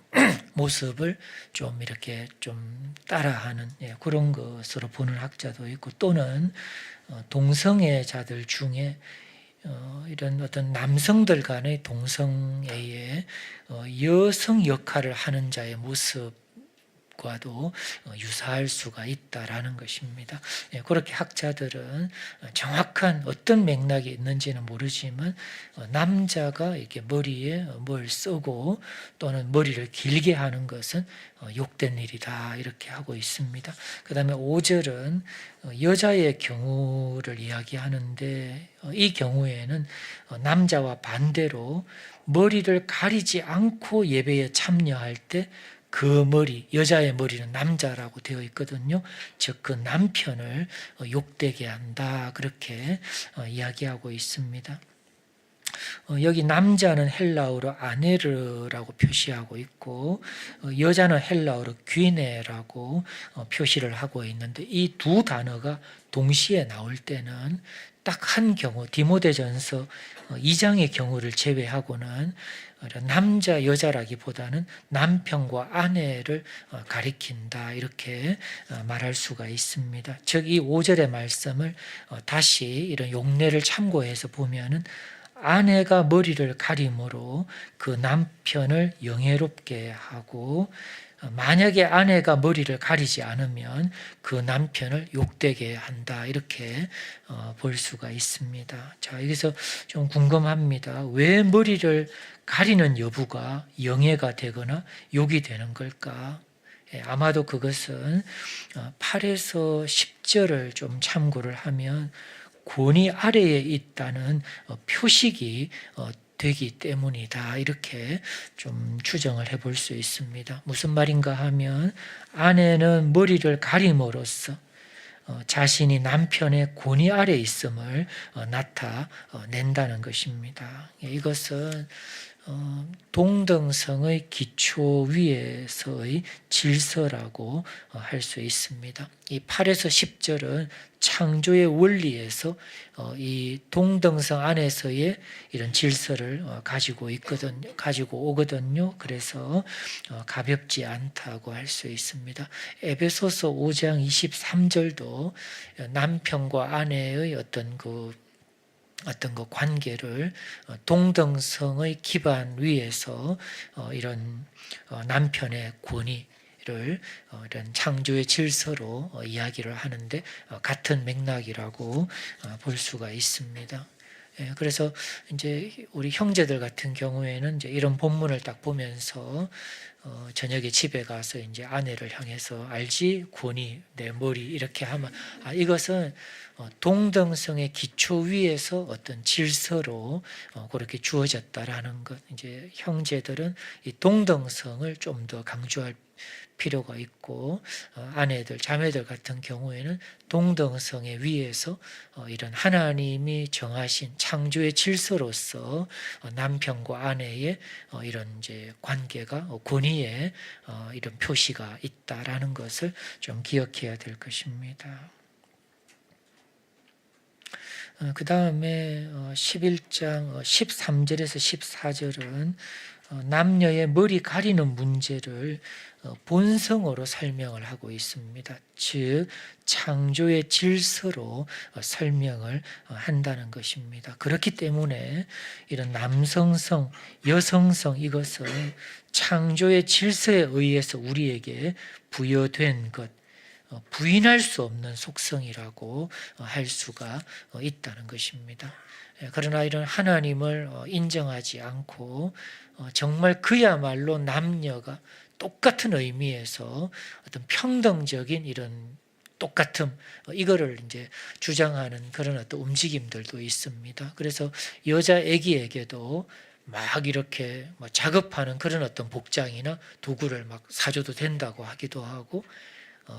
모습을 좀 이렇게 좀 따라하는 그런 것으로 보는 학자도 있고, 또는 동성애자들 중에 이런 어떤 남성들 간의 동성애에 여성 역할을 하는 자의 모습과도 유사할 수가 있다라는 것입니다. 그렇게 학자들은 정확한 어떤 맥락이 있는지는 모르지만 남자가 이렇게 머리에 뭘 쓰고 또는 머리를 길게 하는 것은 욕된 일이다 이렇게 하고 있습니다. 그 다음에 5절은 여자의 경우를 이야기하는데 이 경우에는 남자와 반대로 머리를 가리지 않고 예배에 참여할 때 그 머리, 여자의 머리는 남자라고 되어 있거든요. 즉 그 남편을 욕되게 한다 그렇게 이야기하고 있습니다. 여기 남자는 헬라어로 아네르라고 표시하고 있고 여자는 헬라어로 귀네라고 표시를 하고 있는데 이 두 단어가 동시에 나올 때는 딱 한 경우, 디모데전서 2장의 경우를 제외하고는 남자 여자라기보다는 남편과 아내를 가리킨다 이렇게 말할 수가 있습니다. 즉 이 5절의 말씀을 다시 이런 용례를 참고해서 보면은 아내가 머리를 가림으로 그 남편을 영예롭게 하고 만약에 아내가 머리를 가리지 않으면 그 남편을 욕되게 한다 이렇게 볼 수가 있습니다. 자, 여기서 좀 궁금합니다. 왜 머리를 가리는 여부가 영예가 되거나 욕이 되는 걸까? 아마도 그것은 8에서 10절을 좀 참고를 하면 권위 아래에 있다는 표식이 되기 때문이다 이렇게 좀 추정을 해볼 수 있습니다. 무슨 말인가 하면 아내는 머리를 가림으로써 자신이 남편의 권위 아래 있음을 나타낸다는 것입니다. 이것은 동등성의 기초 위에서의 질서라고 할 수 있습니다. 이 8에서 10절은 창조의 원리에서 이 동등성 안에서의 이런 질서를 가지고 오거든요. 그래서 가볍지 않다고 할 수 있습니다. 에베소서 5장 23절도 남편과 아내의 어떤 그 관계를 동등성의 기반 위에서 이런 남편의 권위를 이런 창조의 질서로 이야기를 하는데 같은 맥락이라고 볼 수가 있습니다. 그래서 이제 우리 형제들 같은 경우에는 이제 이런 본문을 딱 보면서 저녁에 집에 가서 이제 아내를 향해서 알지 권위 내 머리 이렇게 하면 이것은 동등성의 기초 위에서 어떤 질서로 그렇게 주어졌다라는 것. 이제 형제들은 이 동등성을 좀 더 강조할 필요가 있고 아내들, 자매들 같은 경우에는 동등성의 위에서 이런 하나님이 정하신 창조의 질서로서 남편과 아내의 이런 이제 관계가 권위의 이런 표시가 있다라는 것을 좀 기억해야 될 것입니다. 그 다음에 11장 13절에서 14절은 남녀의 머리 가리는 문제를 본성으로 설명을 하고 있습니다. 즉 창조의 질서로 설명을 한다는 것입니다. 그렇기 때문에 이런 남성성, 여성성 이것은 창조의 질서에 의해서 우리에게 부여된 것, 부인할 수 없는 속성이라고 할 수가 있다는 것입니다. 그러나 이런 하나님을 인정하지 않고 정말 그야말로 남녀가 똑같은 의미에서 어떤 평등적인 이런 똑같음 이거를 이제 주장하는 그런 어떤 움직임들도 있습니다. 그래서 여자 아기에게도 막 이렇게 작업하는 그런 어떤 복장이나 도구를 막 사줘도 된다고 하기도 하고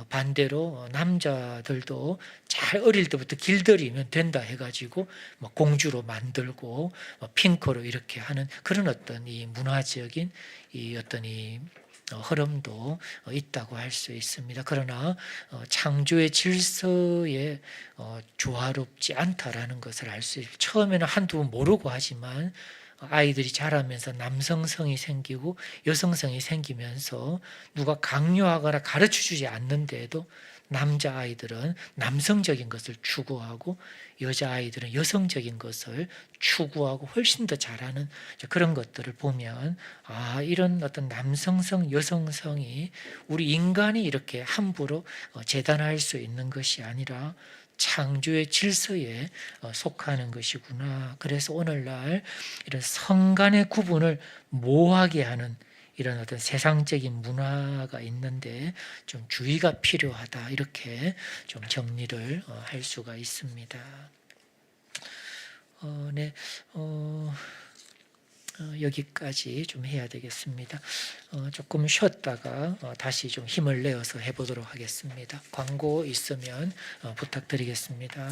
반대로 남자들도 잘 어릴 때부터 길들이면 된다 해가지고 공주로 만들고 핑크로 이렇게 하는 그런 어떤 이 문화적인 이 어떤 이 흐름도 있다고 할 수 있습니다. 그러나 창조의 질서에 조화롭지 않다라는 것을 알 수 있어요. 처음에는 한두 번 모르고 하지만 아이들이 자라면서 남성성이 생기고 여성성이 생기면서 누가 강요하거나 가르쳐주지 않는데도 남자아이들은 남성적인 것을 추구하고 여자아이들은 여성적인 것을 추구하고 훨씬 더 잘하는 그런 것들을 보면 이런 어떤 남성성, 여성성이 우리 인간이 이렇게 함부로 재단할 수 있는 것이 아니라 창조의 질서에 속하는 것이구나. 그래서 오늘날 이런 성 간의 구분을 모호하게 하는 이런 어떤 세상적인 문화가 있는데 좀 주의가 필요하다. 이렇게 좀 정리를 할 수가 있습니다. 여기까지 좀 해야 되겠습니다. 조금 쉬었다가 다시 좀 힘을 내어서 해보도록 하겠습니다. 광고 있으면 부탁드리겠습니다.